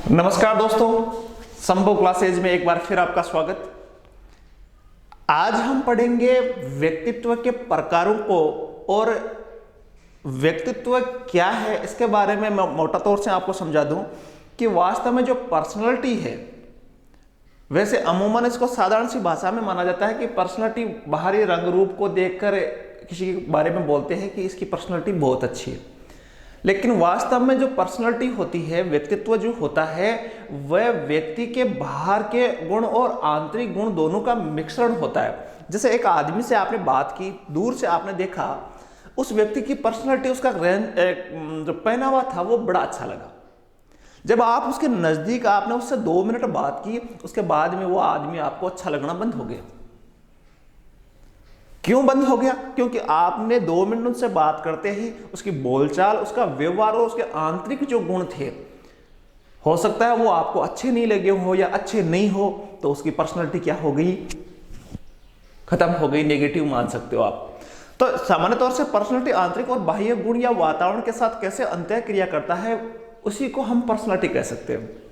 नमस्कार दोस्तों, संभव क्लासेज में एक बार फिर आपका स्वागत। आज हम पढ़ेंगे व्यक्तित्व के प्रकारों को और व्यक्तित्व क्या है इसके बारे में मैं मोटा तौर से आपको समझा दूं कि वास्तव में जो पर्सनालिटी है, वैसे अमूमन इसको साधारण सी भाषा में माना जाता है कि पर्सनालिटी बाहरी रंग रूप को देखकर किसी के बारे में बोलते हैं कि इसकी पर्सनालिटी बहुत अच्छी है, लेकिन वास्तव में जो पर्सनालिटी होती है, व्यक्तित्व जो होता है, वह व्यक्ति के बाहर के गुण और आंतरिक गुण दोनों का मिश्रण होता है। जैसे एक आदमी से आपने बात की, दूर से आपने देखा, उस व्यक्ति की पर्सनालिटी, उसका जो पहनावा था वो बड़ा अच्छा लगा। जब आप उसके नजदीक आपने उससे 2 मिनट बात की, उसके बाद में वो आदमी आपको अच्छा लगना बंद हो गया। क्यों बंद हो गया? क्योंकि आपने 2 मिनट उनसे बात करते ही उसकी बोलचाल, उसका व्यवहार और उसके आंतरिक जो गुण थे, हो सकता है वो आपको अच्छे नहीं लगे हो या अच्छे नहीं हो, तो उसकी पर्सनालिटी क्या हो गई? खत्म हो गई, नेगेटिव मान सकते हो आप। तो सामान्य तौर से पर्सनालिटी आंतरिक और बाह्य गुण या वातावरण के साथ कैसे अंतःक्रिया करता है, उसी को हम पर्सनालिटी कह सकते हैं।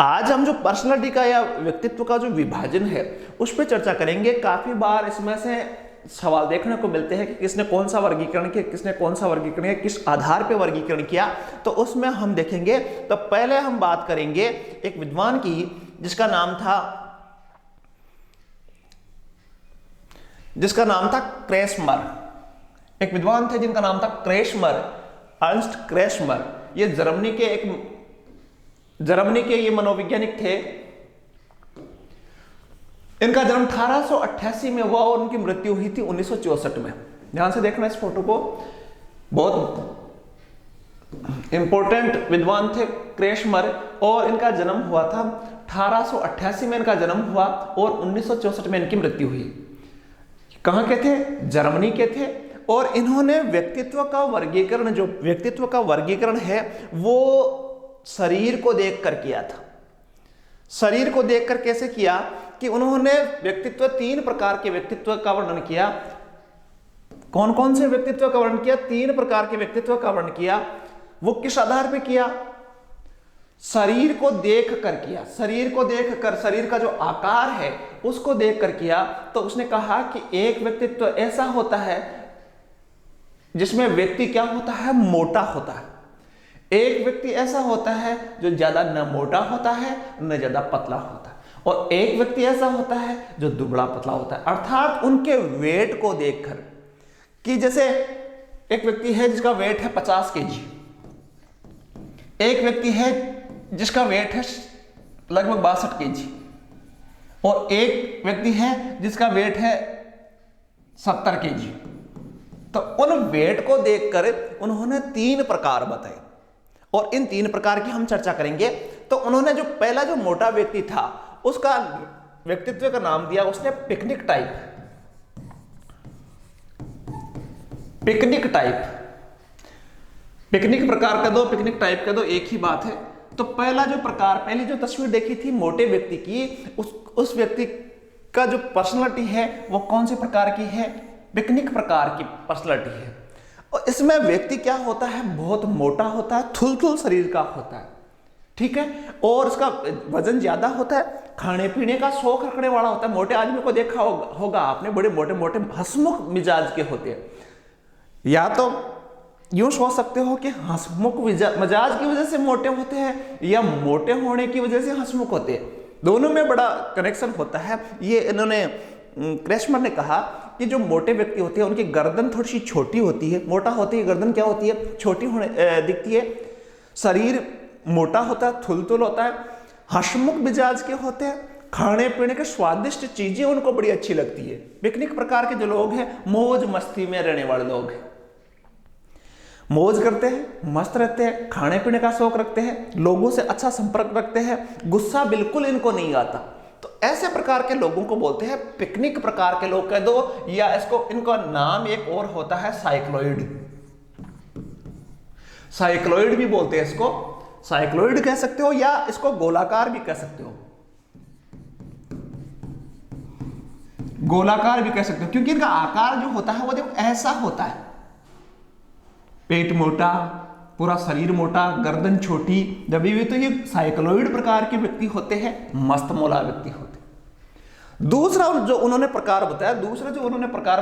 आज हम जो पर्सनालिटी का या व्यक्तित्व का जो विभाजन है उस पर चर्चा करेंगे। काफी बार इसमें से सवाल देखने को मिलते हैं कि किसने कौन सा वर्गीकरण किया, किसने कौन सा वर्गीकरण किया, किस आधार पर वर्गीकरण किया, तो उसमें हम देखेंगे। तो पहले हम बात करेंगे एक विद्वान की जिसका नाम था क्रेस्मर। एक विद्वान थे जिनका नाम था क्रेस्मर, अर्नस्ट क्रेस्मर। ये जर्मनी के ये मनोवैज्ञानिक थे। इनका जन्म 1888 में हुआ और उनकी मृत्यु हुई थी 1964 में। ध्यान से देखना इस फोटो को, बहुत इंपॉर्टेंट विद्वान थे क्रेस्मर, और इनका जन्म हुआ था 1888 में इनका जन्म हुआ और 1964 में इनकी मृत्यु हुई। कहां के थे? जर्मनी के थे। और इन्होंने व्यक्तित्व का वर्गीकरण है वो शरीर को देखकर किया था। शरीर को देखकर कैसे किया कि उन्होंने 3 प्रकार के व्यक्तित्व का वर्णन किया। कौन कौन से व्यक्तित्व का वर्णन किया? 3 प्रकार के व्यक्तित्व का वर्णन किया। वो किस आधार पे किया? शरीर को देखकर किया। शरीर को देखकर, शरीर का जो आकार है उसको देखकर किया। तो उसने कहा कि एक व्यक्तित्व ऐसा होता है जिसमें व्यक्ति क्या होता है? मोटा होता है। एक व्यक्ति ऐसा होता है जो ज्यादा न मोटा होता है न ज्यादा पतला होता है, और एक व्यक्ति ऐसा होता है जो दुबला पतला होता है। अर्थात उनके वेट को देखकर, कि जैसे एक व्यक्ति है जिसका वेट है 50 केजी, एक व्यक्ति है जिसका वेट है लगभग 62 केजी, और एक व्यक्ति है जिसका वेट है 70 केजी। तो उन वेट को देखकर उन्होंने 3 प्रकार बताए और इन 3 प्रकार की हम चर्चा करेंगे। तो उन्होंने जो पहला जो मोटा व्यक्ति था उसका व्यक्तित्व का नाम दिया उसने पिकनिक टाइप। पिकनिक प्रकार का दो, पिकनिक टाइप का दो, एक ही बात है। तो पहली जो तस्वीर देखी थी मोटे व्यक्ति की, उस व्यक्ति का जो पर्सनालिटी है वो कौन से प्रकार की है? पिकनिक प्रकार की पर्सनालिटी है। और इसमें व्यक्ति क्या होता है? बहुत मोटा होता है, थुलथुल शरीर का होता है, ठीक है, और उसका वजन ज्यादा होता है, खाने पीने का शौक रखने वाला होता है। मोटे आदमी को देखा होगा आपने, बड़े मोटे मोटे हंसमुख मिजाज के होते हैं। या तो यूं सोच सकते हो कि हंसमुख मिजाज की वजह से मोटे होते हैं या मोटे होने की वजह से हंसमुख होते हैं। दोनों में बड़ा कनेक्शन होता है। ये इन्होंने क्रेस्मर ने कहा कि जो मोटे व्यक्ति होते हैं उनकी गर्दन थोड़ी सी छोटी होती है। मोटा होती है गर्दन क्या होती है? छोटी होने दिखती है। शरीर मोटा होता है, थुलथुल होता है, हंसमुख मिजाज के होते हैं, खाने पीने के स्वादिष्ट चीजें उनको बड़ी अच्छी लगती है। पिकनिक प्रकार के जो लोग हैं मौज मस्ती में रहने वाले लोग हैं, मौज करते हैं, मस्त रहते हैं, खाने पीने का शौक रखते हैं, लोगों से अच्छा संपर्क रखते हैं, गुस्सा बिल्कुल इनको नहीं आता। तो ऐसे प्रकार के लोगों को बोलते हैं पिकनिक प्रकार के लोग कह दो, या इनका नाम एक और होता है साइक्लोइड। साइक्लोइड भी बोलते हैं इसको, साइक्लोइड कह सकते हो या इसको गोलाकार भी कह सकते हो। गोलाकार भी कह सकते हो क्योंकि इनका आकार जो होता है वो देखो ऐसा होता है, पेट मोटा, पूरा शरीर मोटा, गर्दन छोटी, जब भी तो ये साइक्लोइड प्रकार के व्यक्ति होते हैं, मस्तमौला व्यक्ति होते हैं। दूसरा जो उन्होंने प्रकार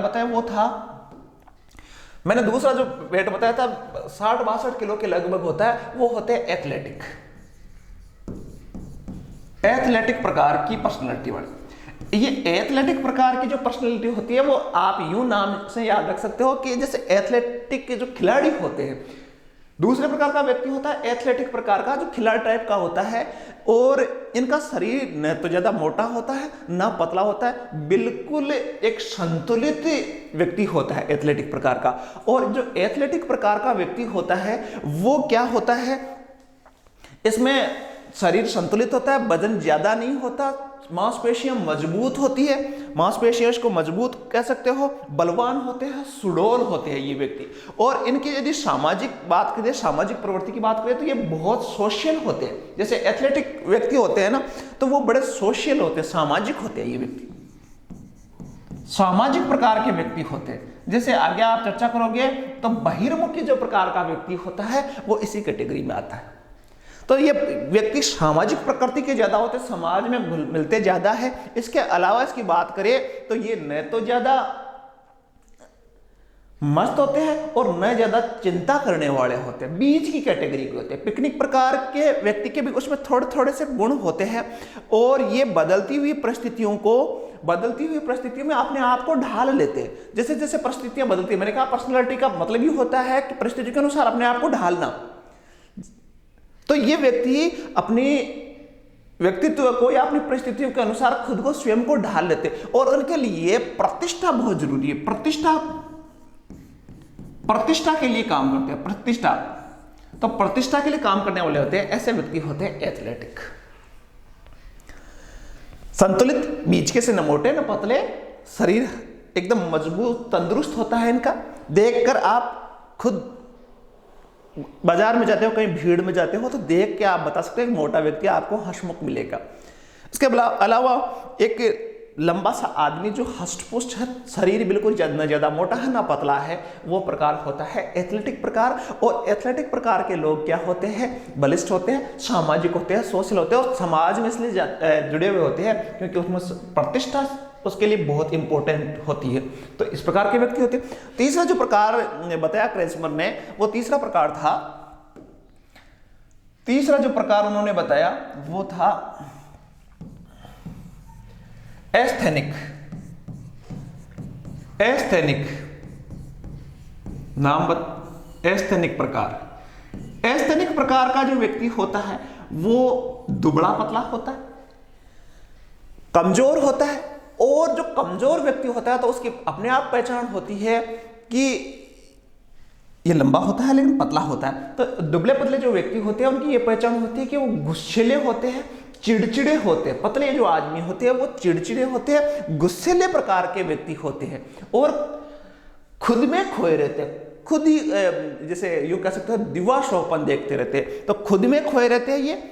बताया वो था, मैंने दूसरा जो वेट बताया था 60-62 किलो के लगभग होता है, वो होते हैं एथलेटिक प्रकार की पर्सनैलिटी वाले। ये एथलेटिक प्रकार की जो पर्सनैलिटी होती है वो आप यूं नाम से याद रख सकते हो कि जैसे एथलेटिक के जो खिलाड़ी होते हैं, दूसरे प्रकार का व्यक्ति होता है एथलेटिक प्रकार का जो खिलाड़ी टाइप का होता है, और इनका शरीर न तो ज्यादा मोटा होता है ना पतला होता है, बिल्कुल एक संतुलित व्यक्ति होता है एथलेटिक प्रकार का। और जो एथलेटिक प्रकार का व्यक्ति होता है वो क्या होता है, इसमें शरीर संतुलित होता है, वजन ज्यादा नहीं होता, मांसपेशियां मजबूत होती है, मांसपेशियां इसको मजबूत कह सकते हो, बलवान होते हैं, सुडौल होते हैं ये व्यक्ति। और इनकी यदि सामाजिक बात करें, सामाजिक प्रवृत्ति की बात करें तो ये बहुत सोशल होते हैं। जैसे एथलेटिक व्यक्ति होते हैं ना, तो वो बड़े सोशल होते हैं, सामाजिक होते हैं ये व्यक्ति, सामाजिक प्रकार के व्यक्ति होते हैं। जैसे आगे आप चर्चा करोगे तो बहिर्मुखी जो प्रकार का व्यक्ति होता है वो इसी कैटेगरी में आता है। तो ये व्यक्ति सामाजिक प्रकृति के ज्यादा होते, समाज में घुल मिलते ज्यादा है। इसके अलावा इसकी बात करें तो ये न तो ज्यादा मस्त होते हैं और न ज्यादा चिंता करने वाले होते हैं, बीच की कैटेगरी के होते हैं। पिकनिक प्रकार के व्यक्ति के भी उसमें थोड़े थोड़े से गुण होते हैं, और ये बदलती हुई परिस्थितियों में अपने आप को ढाल लेते हैं। जैसे जैसे परिस्थितियां बदलती है, मैंने कहा पर्सनैलिटी का मतलब ही होता है कि परिस्थिति के अनुसार अपने आप को ढालना। तो ये व्यक्ति अपनी व्यक्तित्व को या अपनी परिस्थितियों के अनुसार खुद को स्वयं को ढाल लेते, और उनके लिए प्रतिष्ठा बहुत जरूरी है। प्रतिष्ठा के लिए काम करते हैं, तो प्रतिष्ठा के लिए काम करने वाले होते हैं, ऐसे व्यक्ति होते हैं एथलेटिक। संतुलित, बीच के से न मोटे न पतले, शरीर एकदम मजबूत तंदुरुस्त होता है इनका। देखकर आप खुद बाजार में जाते हो, कहीं भीड़ में जाते हो, तो देख के आप बता सकते हो मोटा व्यक्ति आपको हंसमुख मिलेगा। इसके अलावा एक लंबा सा आदमी जो हष्ट-पुष्ट है, शरीर बिल्कुल न ज्यादा मोटा है ना पतला है, वो प्रकार होता है एथलेटिक प्रकार। और एथलेटिक प्रकार के लोग क्या होते हैं, बलिष्ठ होते हैं, सामाजिक होते हैं, सोशल होते हैं, और समाज में इसलिए जुड़े हुए होते हैं क्योंकि उसमें प्रतिष्ठा उसके लिए बहुत इंपॉर्टेंट होती है। तो इस प्रकार के व्यक्ति होते हैं। तीसरा जो प्रकार बताया क्रेसमर ने, वो तीसरा प्रकार था, तीसरा जो प्रकार उन्होंने बताया वो था एस्थेनिक एस्थेनिक प्रकार। एस्थेनिक प्रकार का जो व्यक्ति होता है वो दुबला पतला होता है, कमजोर होता है। और जो कमजोर व्यक्ति होता है तो उसकी अपने आप पहचान होती है कि ये लंबा होता है लेकिन पतला होता है। तो दुबले पतले जो व्यक्ति होते हैं उनकी ये पहचान होती है कि वो गुस्सैले होते हैं, चिड़चिड़े होते हैं। पतले जो आदमी होते हैं वो चिड़चिड़े होते हैं, गुस्सैले प्रकार के व्यक्ति होते हैं, और खुद में खोए रहते हैं, खुद ही जैसे यूं कह सकते हैं दिवास्वप्न देखते रहते हैं, तो खुद में खोए रहते हैं ये।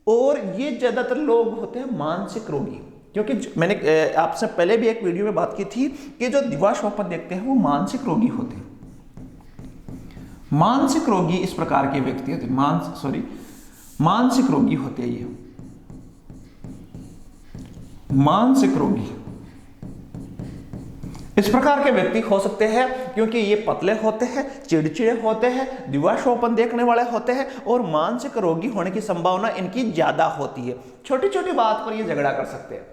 और ये ज्यादातर लोग होते हैं मानसिक रोगी, क्योंकि मैंने आपसे पहले भी एक वीडियो में बात की थी कि जो दिवास्वप्न देखते हैं वो मानसिक रोगी होते हैं। मानसिक रोगी इस प्रकार के व्यक्ति होते हैं, मानसिक रोगी होते हैं ये, मानसिक रोगी इस प्रकार के व्यक्ति हो सकते हैं क्योंकि ये पतले होते हैं, चिड़चिड़े होते हैं, दिवास्वप्न देखने वाले होते हैं, और मानसिक रोगी होने की संभावना इनकी ज्यादा होती है। छोटी छोटी बात पर ये झगड़ा कर सकते हैं,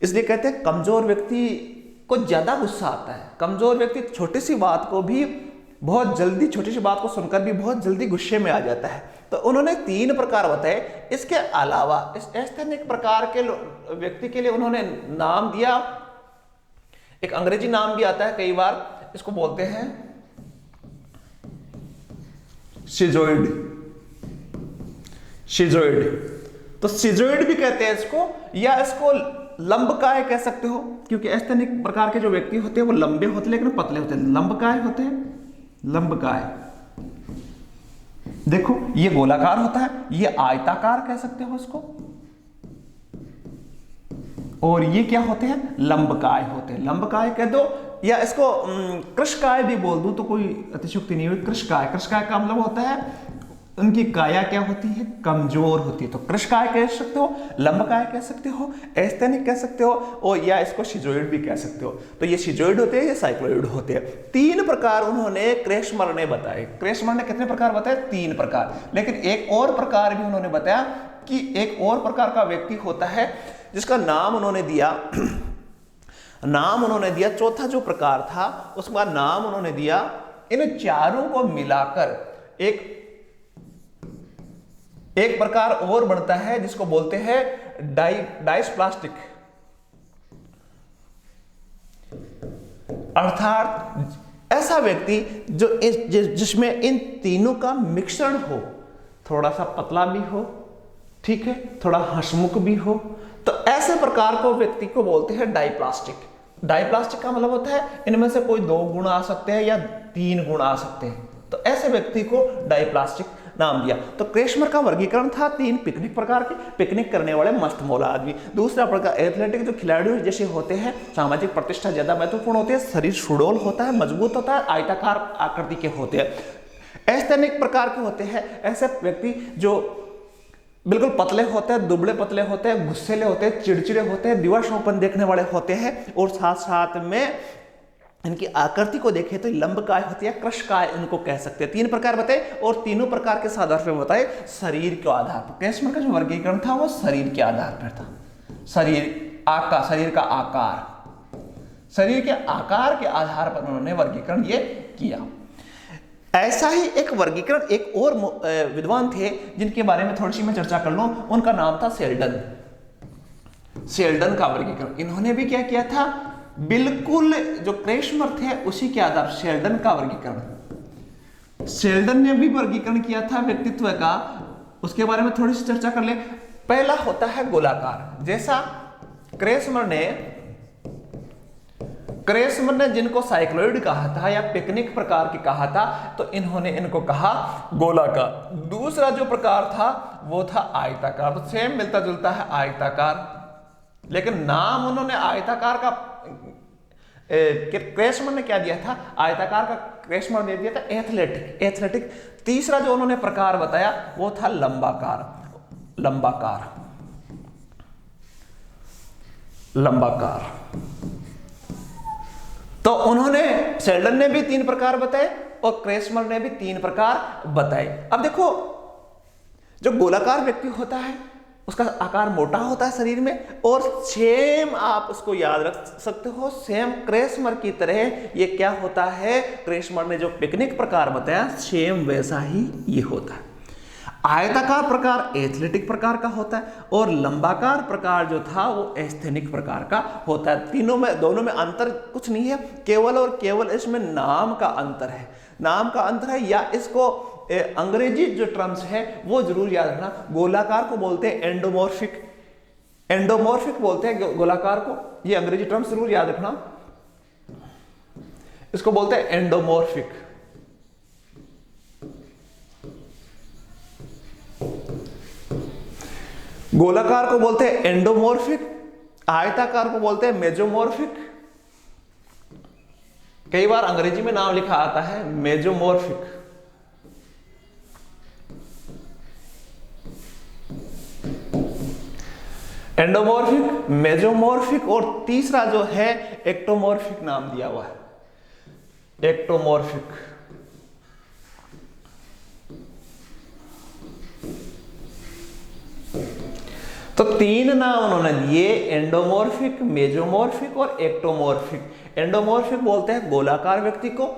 इसलिए कहते हैं कमजोर व्यक्ति को ज्यादा गुस्सा आता है। कमजोर व्यक्ति छोटी सी बात को भी बहुत जल्दी, छोटी सी बात को सुनकर भी बहुत जल्दी गुस्से में आ जाता है। तो उन्होंने 3 प्रकार बताए। इसके अलावा इस एस्थेनिक प्रकार के व्यक्ति के लिए उन्होंने नाम दिया, एक अंग्रेजी नाम भी आता है कई बार, इसको बोलते हैं शिजोइड। तो शिजोइड भी कहते हैं इसको, या इसको लंबकाय कह सकते हो, क्योंकि एस्थेनिक प्रकार के जो व्यक्ति होते हैं वो लंबे होते हैं लेकिन पतले होते हैं, लंबकाय होते हैं। लंबकाय देखो, ये गोलाकार होता है, ये आयताकार कह सकते हो इसको, और ये क्या होते हैं, लंबकाय होते हैं। लंबकाय कह दो या इसको कृशकाय भी बोल दूं तो कोई अतिशयोक्ति नहीं हुई। कृशकाय, कृशकाय का मतलब होता है उनकी काया क्या होती है, कमजोर होती है। तो कृशकाय कह सकते हो, लंबकाय कह सकते हो, एस्थेनिक कह सकते हो, और या इसको शिजोइड भी कह सकते हो। तो ये शिजोइड होते हैं, ये साइक्लोइड होते हैं। 3 प्रकार उन्होंने क्रेस्मर ने बताए। क्रेस्मर ने कितने प्रकार बताए, 3 प्रकार। लेकिन एक और प्रकार भी उन्होंने बताया कि एक और प्रकार का व्यक्ति होता है जिसका नाम उन्होंने दिया चौथा जो प्रकार था उसका नाम उन्होंने दिया, इन चारों को मिलाकर एक प्रकार और बनता है जिसको बोलते हैं डाइस्प्लास्टिक। अर्थात ऐसा व्यक्ति जो जिसमें इन तीनों का मिश्रण हो, थोड़ा सा पतला भी हो, ठीक है, थोड़ा हंसमुख भी हो, तो ऐसे प्रकार को व्यक्ति को बोलते हैं डाइप्लास्टिक। डाइप्लास्टिक का मतलब होता है इनमें से कोई 2 गुण आ सकते हैं या 3 गुण आ सकते हैं, तो ऐसे व्यक्ति को डाइप्लास्टिक नाम दिया। तो क्रेस्मर का वर्गीकरण था 3 पिकनिक प्रकार के, पिकनिक करने वाले मस्त मौला आदमी। दूसरा प्रकार एथलेटिक, जो खिलाड़ियों जैसे होते हैं, सामाजिक प्रतिष्ठा ज्यादा महत्वपूर्ण होती है, शरीर सुडौल होता है, मजबूत होता है, आयताकार आकृति के होते हैं। एस्थेनिक प्रकार के होते हैं ऐसे व्यक्ति जो बिल्कुल पतले होते हैं, दुबले पतले होते हैं, गुस्सेले होते हैं, चिड़चिड़े होते हैं, दिवास्वप्न देखने वाले होते हैं, और साथ साथ में इनकी आकृति को देखें तो लंबकाय होती है, कृशकाय इनको कह सकते हैं। 3 प्रकार बताए और तीनों प्रकार के आधार पर बताए शरीर के आधार पर। क्रेस्मर का जो वर्गीकरण था वो शरीर के आधार पर था। शरीर का आकार, शरीर के आकार के आधार पर उन्होंने वर्गीकरण ये किया। ऐसा ही एक वर्गीकरण एक और विद्वान थे जिनके बारे में थोड़ी सी मैं चर्चा कर लूं, उनका नाम था सेल्डन। सेल्डन का वर्गीकरण इन्होंने भी क्या किया था, बिल्कुल जो क्रेस्मर थे उसी के आधार पर सेल्डन का वर्गीकरण, सेल्डन ने भी वर्गीकरण किया था व्यक्तित्व का। उसके बारे में थोड़ी सी चर्चा कर ले। पहला होता है गोलाकार, जैसा क्रेस्मर ने जिनको साइक्लोइड कहा था या पिकनिक प्रकार के कहा था, तो इन्होंने इनको कहा गोलाकार। दूसरा जो प्रकार था वो था आयताकार, तो सेम मिलता जुलता है आयताकार, लेकिन नाम उन्होंने आयताकार का क्रेस्मर ने क्या दिया था, आयताकार का क्रेस्मर ने दिया था एथलेटिक। तीसरा जो उन्होंने प्रकार बताया वो था लंबाकार। तो उन्होंने, सेल्डन ने भी 3 प्रकार बताए और क्रेस्मर ने भी 3 प्रकार बताए। अब देखो, जो गोलाकार व्यक्ति होता है उसका आकार मोटा होता है शरीर में, और सेम आप उसको याद रख सकते हो, सेम क्रेस्मर की तरह ये क्या होता है, क्रेस्मर ने जो पिकनिक प्रकार बताया सेम वैसा ही ये होता है। आयताकार प्रकार एथलेटिक प्रकार का होता है और लंबाकार प्रकार जो था वो एस्थेनिक प्रकार का होता है। दोनों में अंतर कुछ नहीं है, केवल और केवल इसमें नाम का अंतर है, या इसको अंग्रेजी जो टर्म्स है वो जरूर याद रखना। गोलाकार को बोलते हैं एंडोमॉर्फिक बोलते हैं गोलाकार को, ये अंग्रेजी टर्म्स जरूर याद रखना, इसको बोलते हैं एंडोमॉर्फिक। गोलाकार को बोलते हैं एंडोमॉर्फिक, आयताकार को बोलते हैं मेजोमॉर्फिक। कई बार अंग्रेजी में नाम लिखा आता है मेजोमॉर्फिक। एंडोमॉर्फिक, मेजोमॉर्फिक और तीसरा जो है एक्टोमॉर्फिक नाम दिया हुआ है, एक्टोमॉर्फिक। तो 3 नाम उन्होंने दिए, एंडोमॉर्फिक, मेजोमॉर्फिक और एक्टोमॉर्फिक। एंडोमॉर्फिक बोलते हैं गोलाकार व्यक्ति को,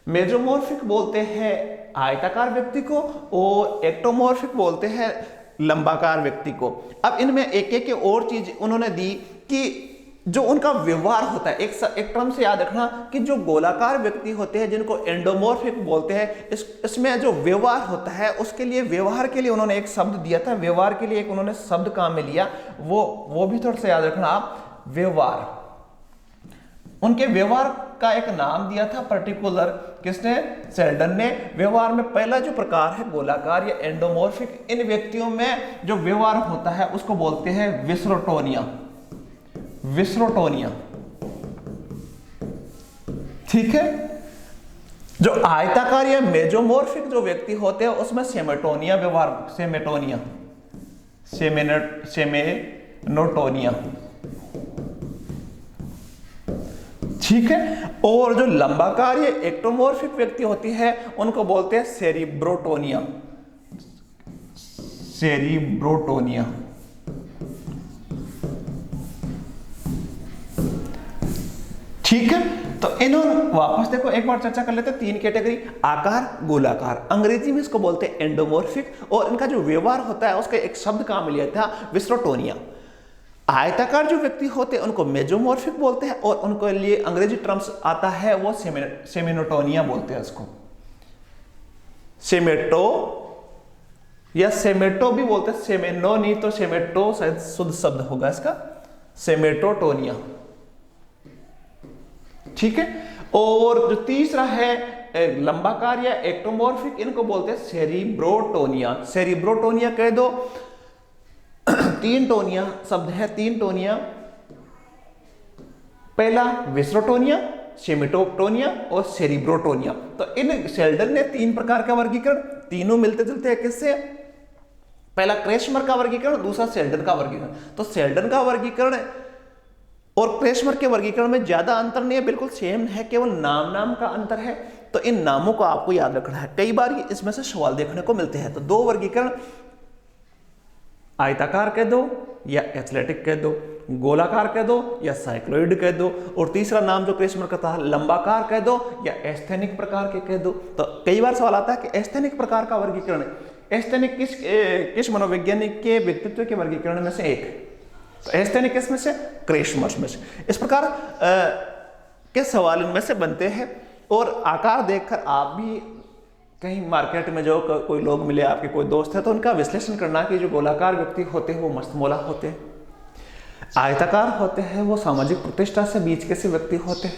मेजोमॉर्फिक बोलते हैं आयताकार व्यक्ति को, और एक्टोमॉर्फिक बोलते हैं लंबाकार व्यक्ति को। अब इनमें एक और चीज उन्होंने दी कि जो उनका व्यवहार होता है, एक टर्म से याद रखना कि जो गोलाकार व्यक्ति होते हैं जिनको एंडोमॉर्फिक बोलते हैं, इसमें जो व्यवहार होता है उसके लिए, व्यवहार के लिए उन्होंने एक शब्द दिया था, व्यवहार के लिए एक उन्होंने शब्द काम में लिया, वो भी थोड़ा सा याद रखना आप। व्यवहार, उनके व्यवहार का एक नाम दिया था पर्टिकुलर, किसने, सेल्डन ने। व्यवहार में पहला जो प्रकार है गोलाकार या एंडोमॉर्फिक, इन व्यक्तियों में जो व्यवहार होता है उसको बोलते हैं विसरोटोनिया। विस्रोटोनिया। ठीक है, जो आयताकार या मेजोमॉर्फिक जो व्यक्ति होते हैं उसमें सेमेटोनिया व्यवहार, सेमेनोटोनिया। ठीक है, और जो लंबाकार या एक्टोमॉर्फिक व्यक्ति होती है उनको बोलते हैं सेरिब्रोटोनिया। ठीक है, तो इन्होंने वापस देखो एक बार चर्चा कर लेते हैं। 3 कैटेगरी, आकार, गोलाकार, अंग्रेजी में इसको बोलते हैं एंडोमॉर्फिक, और इनका जो व्यवहार होता है उसका एक शब्द काम लिया था, विस्रोटोनिया। आयताकार जो व्यक्ति होते हैं उनको मेजोमॉर्फिक बोलते हैं, और उनको लिए अंग्रेजी टर्म्स आता है वो सेमिनोटोनिया बोलते हैं उसको। सेमेटो या सेमेटो भी बोलते हैं, सेमेनो नहीं तो सेमेटो शायद शुद्ध शब्द होगा इसका, सेमेटोटोनिया। ठीक है, और जो तीसरा है लंबाकार या एक्टोमॉर्फिक, इनको बोलते हैं सेरिब्रोटोनिया। सेरिब्रोटोनिया कह दो, 3 टोनिया शब्द है, 3 टोनिया। पहला विस्रोटोनिया, सेमिटोटोनिया और सेरिब्रोटोनिया। तो इन शेल्डन ने 3 प्रकार का वर्गीकरण, तीनों मिलते जुलते हैं किससे? पहला क्रेशमर का वर्गीकरण, दूसरा शेल्डन का वर्गीकरण। तो शेल्डन का वर्गीकरण और क्रेशमर के वर्गीकरण में ज्यादा अंतर नहीं है, बिल्कुल सेम है, केवल नाम का अंतर है। तो इन नामों को आपको याद रखना है, कई बार इसमें से सवाल देखने को मिलते हैं। तो 2 वर्गीकरण, आयताकार कह दो या एथलेटिक कह दो, गोलाकार कह दो या साइक्लोइड कह दो, और तीसरा नाम जो क्रेशमर का था, लंबाकार कह दो या एस्थेनिक प्रकार के कह दो। तो कई बार सवाल आता है कि एस्थेनिक प्रकार का वर्गीकरण, एस्थेनिक किस मनोवैज्ञानिक के व्यक्तित्व के वर्गीकरण में से एक? तो एस्थेनिक किसमें से? क्रेशमर में से। इस प्रकार के सवाल इनमें से बनते हैं। और आकार देखकर आप भी कहीं मार्केट में जो कोई लोग मिले, आपके कोई दोस्त है, तो उनका विश्लेषण करना कि जो गोलाकार व्यक्ति होते हैं वो मस्तमौला होते हैं, आयताकार होते हैं वो सामाजिक प्रतिष्ठा से बीच के से व्यक्ति होते हैं,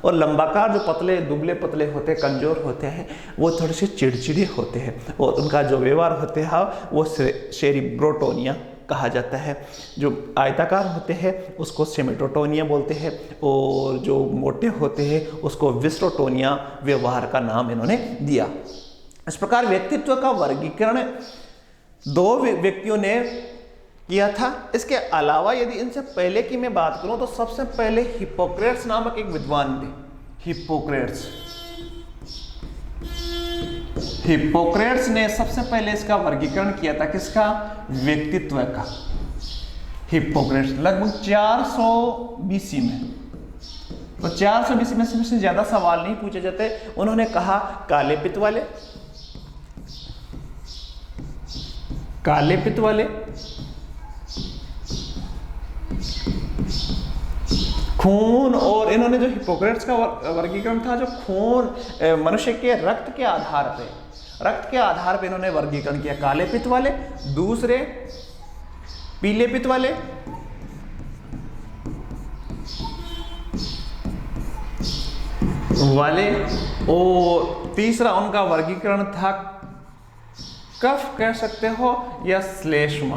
और लंबाकार जो पतले दुबले पतले होते हैं, कमजोर होते हैं, वो थोड़े से चिड़चिड़े होते हैं, और उनका जो व्यवहार होते हैं वो सेरिब्रोटोनिया कहा जाता है। जो आयताकार होते हैं उसको सेमिटोटोनिया बोलते हैं, और जो मोटे होते हैं उसको विस्रोटोनिया व्यवहार का नाम इन्होंने दिया। इस प्रकार व्यक्तित्व का वर्गीकरण 2 व्यक्तियों ने किया था। इसके अलावा यदि इनसे पहले की मैं बात करूं तो सबसे पहले हिप्पोक्रेट्स नामक एक विद्वान थे। हिप्पोक्रेट्स ने सबसे पहले इसका वर्गीकरण किया था, किसका? व्यक्तित्व का। हिप्पोक्रेट्स लगभग 400 BC में। तो 400 BC में से ज्यादा सवाल नहीं पूछे जाते। उन्होंने कहा काले पित्त वाले, खून, और इन्होंने जो हिप्पोक्रेट्स का वर्गीकरण था, जो खून मनुष्य के रक्त के आधार पे इन्होंने वर्गीकरण किया। काले पित्त वाले, दूसरे पीले पित्त वाले, और तीसरा उनका वर्गीकरण था कफ कह सकते हो या श्लेष्मा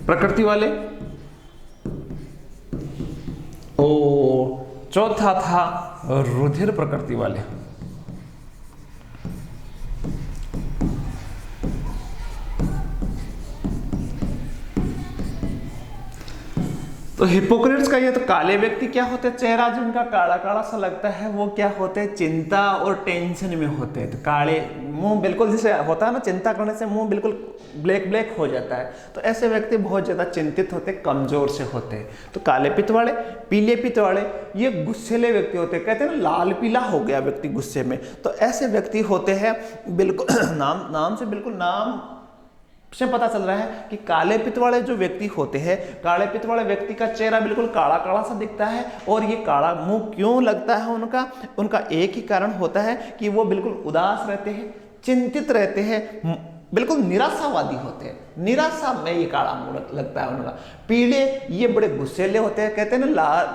प्रकृति वाले, और चौथा था रुधिर प्रकृति वाले। तो हिप्पोक्रेट्स का ये तो काले व्यक्ति क्या होते हैं, चेहरा जिनका काला काला सा लगता है वो क्या होते हैं, चिंता और टेंशन में होते हैं। तो काले मुंह, बिल्कुल जैसे होता है ना, चिंता करने से मुंह बिल्कुल ब्लैक हो जाता है, तो ऐसे व्यक्ति बहुत ज्यादा चिंतित होते, कमजोर से होते हैं। तो काले पित्त वाले, पीले पित्त वाले, ये गुस्सेले व्यक्ति होते हैं। कहते हैं ना लाल पीला हो गया व्यक्ति गुस्से में, तो ऐसे व्यक्ति होते हैं। बिल्कुल नाम से बिल्कुल नाम से पता चल रहा है कि काले पित्त वाले जो व्यक्ति होते हैं, काले पित्त वाले व्यक्ति का चेहरा बिल्कुल काला काला सा दिखता है। और ये काला मुंह क्यों लगता है उनका एक ही कारण होता है कि वो बिल्कुल उदास रहते हैं, चिंतित रहते हैं, बिल्कुल निराशावादी होते हैं। निराशा में ये काला मुंह लगता है उनका। पीले, ये बड़े गुस्सेले होते हैं। कहते हैं ना लाल,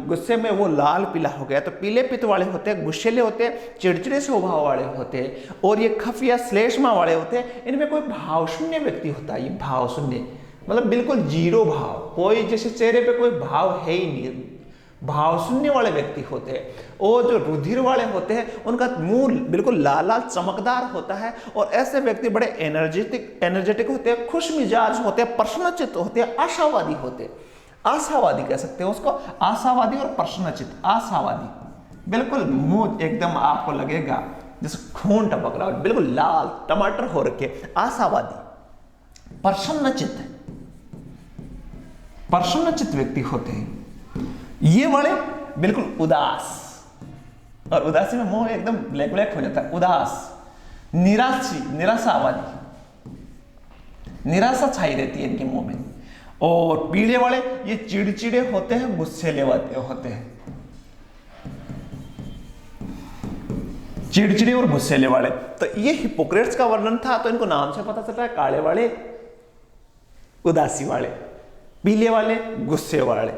गुस्से में वो लाल पीला हो गया। तो पीले पित्त वाले होते हैं, गुस्सेले होते हैं, चिड़चिड़े स्वभाव वाले होते हैं। और ये खफ या श्लेष्मा वाले होते हैं, इनमें कोई भाव शून्य व्यक्ति होता है। ये भाव शून्य, मतलब बिल्कुल जीरो भाव, कोई जैसे चेहरे पे कोई भाव है ही नहीं, भाव शून्य वाले व्यक्ति होते हैं। और जो रुधिर वाले होते हैं उनका मुंह बिल्कुल लाल लाल चमकदार होता है, और ऐसे व्यक्ति बड़े एनर्जेटिक होते हैं, खुश मिजाज होते हैं, प्रसन्नचित्त होते हैं, आशावादी होते हैं। आशावादी कह सकते हैं उसको, आशावादी और प्रसन्नचित्त। आशावादी बिल्कुल मुंह एकदम आपको लगेगा जैसे खून टपक रहा है, बिल्कुल लाल टमाटर हो रखे। आशावादी। प्रसन्नचित्त व्यक्ति होते हैं ये वाले बिल्कुल उदास, और उदासी में मुंह एकदम ब्लैक ब्लैक हो जाता है। उदास, निराशावादी, निराशा छाई रहती है इनके मुंह में। और पीले वाले ये चिड़चिड़े होते हैं, गुस्सेले होते हैं, चिड़चिड़े और गुस्सेले वाले। तो ये हिपोक्रेट्स का वर्णन था, तो इनको नाम से पता चलता है, काले वाले उदासी वाले, पीले वाले गुस्से वाले,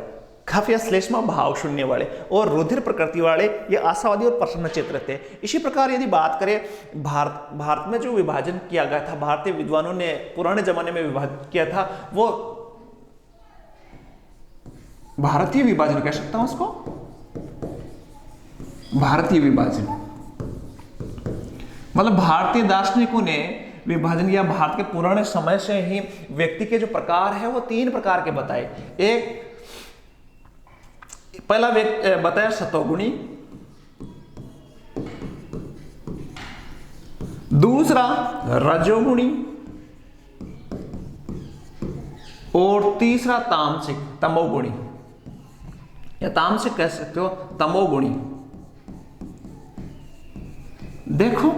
खाफिया श्लेष्मा भाव शून्य वाले, और रुधिर प्रकृति वाले ये आशावादी और प्रसन्नचित्त रहते हैं। इसी प्रकार यदि बात करें भारत में जो विभाजन किया गया था, भारतीय विद्वानों ने पुराने जमाने में विभाजित किया था, वो भारतीय विभाजन कह सकता हूं उसको, भारतीय विभाजन मतलब भारतीय दार्शनिकों ने विभाजन या भारत के पुराने समय से ही व्यक्ति के जो प्रकार है वो 3 प्रकार के बताए। एक पहला बताया सतोगुणी, दूसरा रजोगुणी, और तीसरा तामसिक, तमोगुणी, या तामसिक कह सकते हो, तमोगुणी। देखो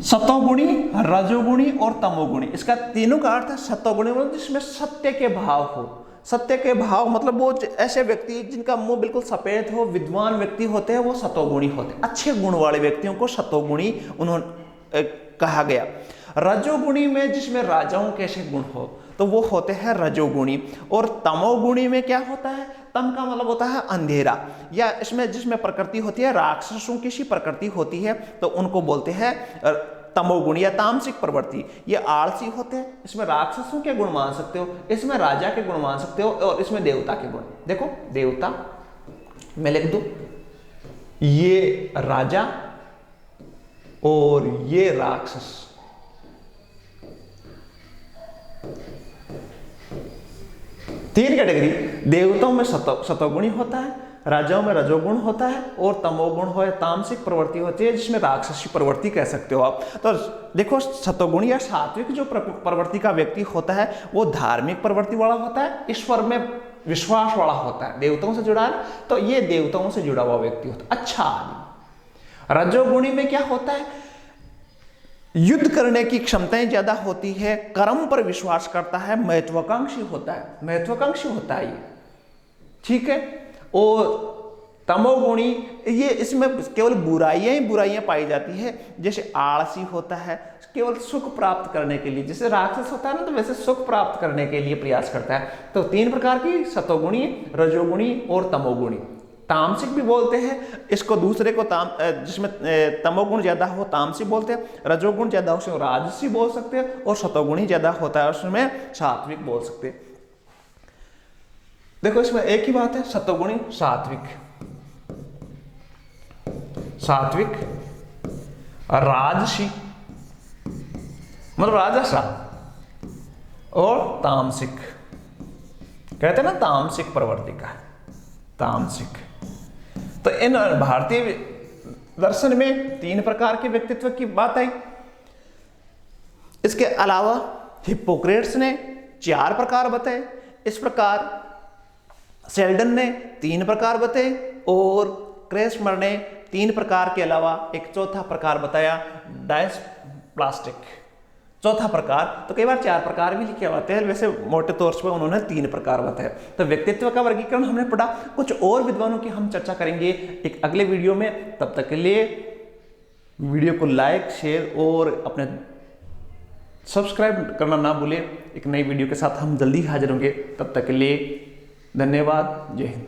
सतोगुणी, रजोगुणी और तमोगुणी, इसका तीनों का अर्थ है सतोगुणी मतलब जिसमें सत्य के भाव हो। सत्य के भाव मतलब वो ऐसे व्यक्ति जिनका मुंह बिल्कुल सफेद हो, विद्वान व्यक्ति होते हैं, वो सतोगुणी होते हैं। अच्छे गुण वाले व्यक्तियों को सतोगुणी उन्होंने कहा गया। रजोगुणी में जिसमें राजाओं के ऐसे गुण हो तो वो होते हैं रजोगुणी। और तमोगुणी में क्या होता है, तम का मतलब होता है अंधेरा, या इसमें जिसमें प्रकृति होती है राक्षसों की सी प्रकृति होती है, तो उनको बोलते हैं तमोगुणी या तामसिक प्रवृत्ति। ये आलसी होते हैं, इसमें राक्षसों के गुण मान सकते हो, इसमें राजा के गुण मान सकते हो, और इसमें देवता के गुण। देखो देवता मैं लिख दूं, ये राजा और ये राक्षस। तीन कैटेगरी, देवताओं में सतोगुणी होता है, राजाओं में रजोगुण होता है, और तमोगुण हो या तामसिक प्रवृत्ति होती है जिसमें राक्षसी प्रवृत्ति कह सकते हो आप। तो देखो सतोगुणी या सात्विक जो प्रवृत्ति का व्यक्ति होता है वो धार्मिक प्रवृत्ति वाला होता है, ईश्वर में विश्वास वाला होता है, देवताओं से जुड़ा है, तो ये देवताओं से जुड़ा हुआ व्यक्ति होता है, अच्छा आदमी। रजोगुणी में क्या होता है, युद्ध करने की क्षमताएं ज्यादा होती है, कर्म पर विश्वास करता है, महत्वाकांक्षी होता है ये, ठीक है। और तमोगुणी ये इसमें केवल बुराइयां ही बुराइयां पाई जाती है, जैसे आलसी होता है, केवल सुख प्राप्त करने के लिए, जैसे राक्षस होता है ना, तो वैसे सुख प्राप्त करने के लिए प्रयास करता है। तो 3 प्रकार की, सतोगुणी, रजोगुणी और तमोगुणी। तामसिक भी बोलते हैं इसको, दूसरे को जिसमें तमोगुण ज्यादा हो तामसिक बोलते हैं, रजोगुण ज्यादा हो उसमें राजसी बोल सकते हैं, और सतोगुणी ज्यादा होता है उसमें सात्विक बोल सकते हैं। देखो इसमें एक ही बात है, सतोगुणी सात्विक, राजसी मतलब राजसा, और तामसिक कहते हैं ना, तामसिक प्रवृत्ति का, तामसिक। तो इन भारतीय दर्शन में 3 प्रकार के व्यक्तित्व की बात आई। इसके अलावा हिप्पोक्रेट्स ने 4 प्रकार बताए, इस प्रकार शेल्डन ने 3 प्रकार बताए, और क्रेसमर ने 3 प्रकार के अलावा एक चौथा प्रकार बताया, डायस्प्लास्टिक, चौथा प्रकार। तो कई बार 4 प्रकार भी लिखे होते हैं, वैसे मोटे तौर पर उन्होंने 3 प्रकार बताए। तो व्यक्तित्व का वर्गीकरण हमने पढ़ा, कुछ और विद्वानों की हम चर्चा करेंगे एक अगले वीडियो में। तब तक के लिए वीडियो को लाइक, शेयर और अपने सब्सक्राइब करना ना भूलें। एक नई वीडियो के साथ हम जल्दी हाजिर होंगे, तब तक के लिए धन्यवाद, जय हिंद।